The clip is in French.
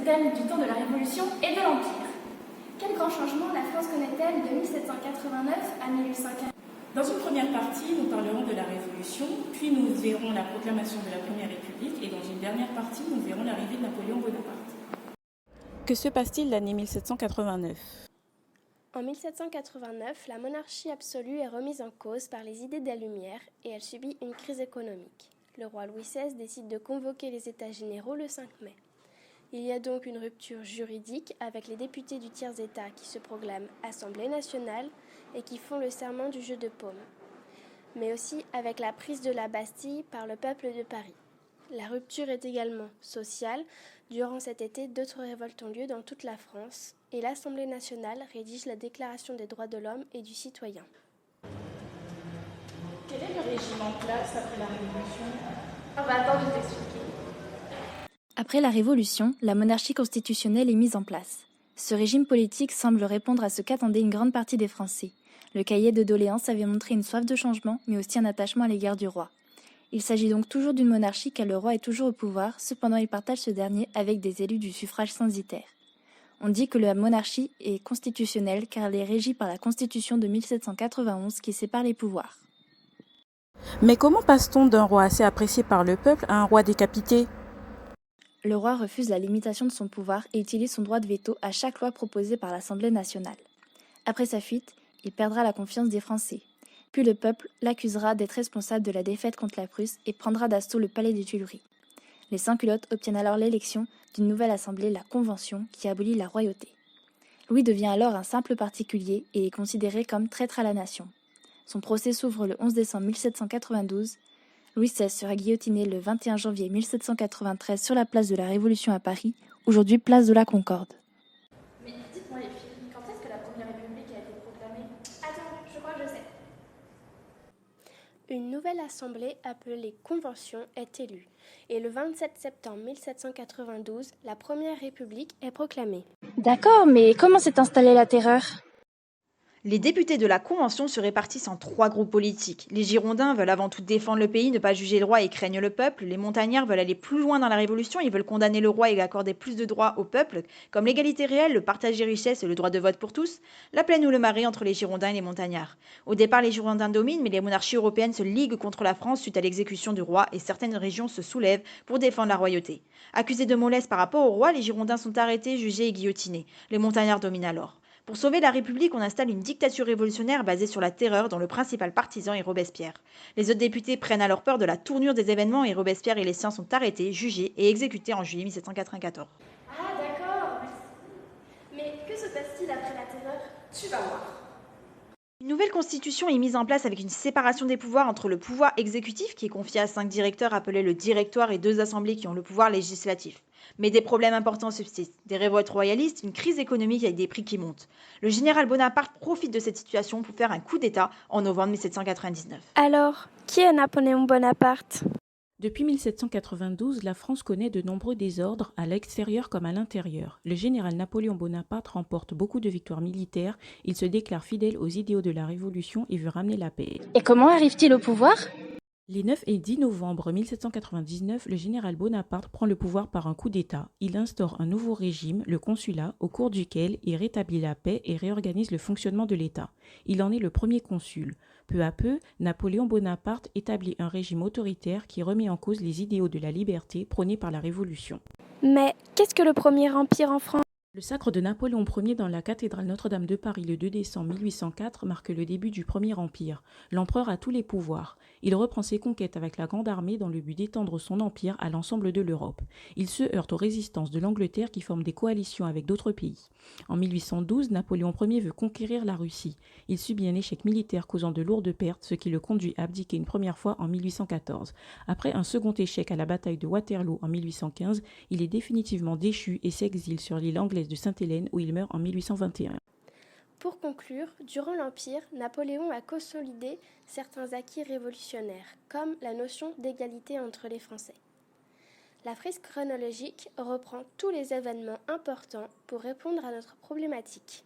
le thème du temps de la Révolution et de l'Empire. Quel grand changement la France connaît-elle de 1789 à 1815 ? Dans une première partie, nous parlerons de la Révolution, puis nous verrons la proclamation de la Première République, et dans une dernière partie, nous verrons l'arrivée de Napoléon Bonaparte. Que se passe-t-il l'année 1789 ? En 1789, la monarchie absolue est remise en cause par les idées des Lumières et elle subit une crise économique. Le roi Louis XVI décide de convoquer les États généraux le 5 mai. Il y a donc une rupture juridique avec les députés du tiers-État qui se proclament Assemblée nationale et qui font le serment du jeu de paume, mais aussi avec la prise de la Bastille par le peuple de Paris. La rupture est également sociale. Durant cet été, d'autres révoltes ont lieu dans toute la France et l'Assemblée nationale rédige la Déclaration des droits de l'homme et du citoyen. Quel est le régime en place après la Révolution ? Attends, je vais t'expliquer. Après la Révolution, la monarchie constitutionnelle est mise en place. Ce régime politique semble répondre à ce qu'attendait une grande partie des Français. Le cahier de doléances avait montré une soif de changement, mais aussi un attachement à l'égard du roi. Il s'agit donc toujours d'une monarchie car le roi est toujours au pouvoir, cependant il partage ce dernier avec des élus du suffrage censitaire. On dit que la monarchie est constitutionnelle car elle est régie par la Constitution de 1791 qui sépare les pouvoirs. Mais comment passe-t-on d'un roi assez apprécié par le peuple à un roi décapité ? Le roi refuse la limitation de son pouvoir et utilise son droit de veto à chaque loi proposée par l'Assemblée nationale. Après sa fuite, il perdra la confiance des Français. Puis le peuple l'accusera d'être responsable de la défaite contre la Prusse et prendra d'assaut le palais des Tuileries. Les sans-culottes obtiennent alors l'élection d'une nouvelle assemblée, la Convention, qui abolit la royauté. Louis devient alors un simple particulier et est considéré comme traître à la nation. Son procès s'ouvre le 11 décembre 1792. Louis XVI sera guillotiné le 21 janvier 1793 sur la place de la Révolution à Paris, aujourd'hui place de la Concorde. Mais dites-moi les filles, quand est-ce que la Première République a été proclamée ? Attends, je crois que je sais. Une nouvelle assemblée appelée Convention est élue et le 27 septembre 1792, la Première République est proclamée. D'accord, mais comment s'est installée la terreur ? Les députés de la Convention se répartissent en 3 groupes politiques. Les Girondins veulent avant tout défendre le pays, ne pas juger le roi et craignent le peuple. Les Montagnards veulent aller plus loin dans la Révolution, ils veulent condamner le roi et accorder plus de droits au peuple, comme l'égalité réelle, le partage des richesses et le droit de vote pour tous. La plaine ou le marais entre les Girondins et les Montagnards. Au départ, les Girondins dominent, mais les monarchies européennes se liguent contre la France suite à l'exécution du roi et certaines régions se soulèvent pour défendre la royauté. Accusés de mollesse par rapport au roi, les Girondins sont arrêtés, jugés et guillotinés. Les Montagnards dominent alors. Pour sauver la République, on installe une dictature révolutionnaire basée sur la terreur dont le principal partisan est Robespierre. Les autres députés prennent alors peur de la tournure des événements et Robespierre et les siens sont arrêtés, jugés et exécutés en juillet 1794. Ah d'accord, merci. Mais que se passe-t-il après la terreur ? Tu vas voir. Une nouvelle constitution est mise en place avec une séparation des pouvoirs entre le pouvoir exécutif, qui est confié à 5 directeurs appelés le directoire, et 2 assemblées qui ont le pouvoir législatif. Mais des problèmes importants subsistent. Des révoltes royalistes, une crise économique avec des prix qui montent. Le général Bonaparte profite de cette situation pour faire un coup d'État en novembre 1799. Alors, qui est Napoléon Bonaparte ? Depuis 1792, la France connaît de nombreux désordres, à l'extérieur comme à l'intérieur. Le général Napoléon Bonaparte remporte beaucoup de victoires militaires, il se déclare fidèle aux idéaux de la Révolution et veut ramener la paix. Et comment arrive-t-il au pouvoir ? Les 9 et 10 novembre 1799, le général Bonaparte prend le pouvoir par un coup d'État. Il instaure un nouveau régime, le consulat, au cours duquel il rétablit la paix et réorganise le fonctionnement de l'État. Il en est le premier consul. Peu à peu, Napoléon Bonaparte établit un régime autoritaire qui remet en cause les idéaux de la liberté prônés par la Révolution. Mais qu'est-ce que le Premier Empire en France ? Le sacre de Napoléon Ier dans la cathédrale Notre-Dame de Paris le 2 décembre 1804 marque le début du Premier Empire. L'empereur a tous les pouvoirs. Il reprend ses conquêtes avec la Grande Armée dans le but d'étendre son empire à l'ensemble de l'Europe. Il se heurte aux résistances de l'Angleterre qui forme des coalitions avec d'autres pays. En 1812, Napoléon Ier veut conquérir la Russie. Il subit un échec militaire causant de lourdes pertes, ce qui le conduit à abdiquer une première fois en 1814. Après un second échec à la bataille de Waterloo en 1815, il est définitivement déchu et s'exile sur l'île anglaise de Sainte-Hélène où il meurt en 1821. Pour conclure, durant l'Empire, Napoléon a consolidé certains acquis révolutionnaires, comme la notion d'égalité entre les Français. La frise chronologique reprend tous les événements importants pour répondre à notre problématique.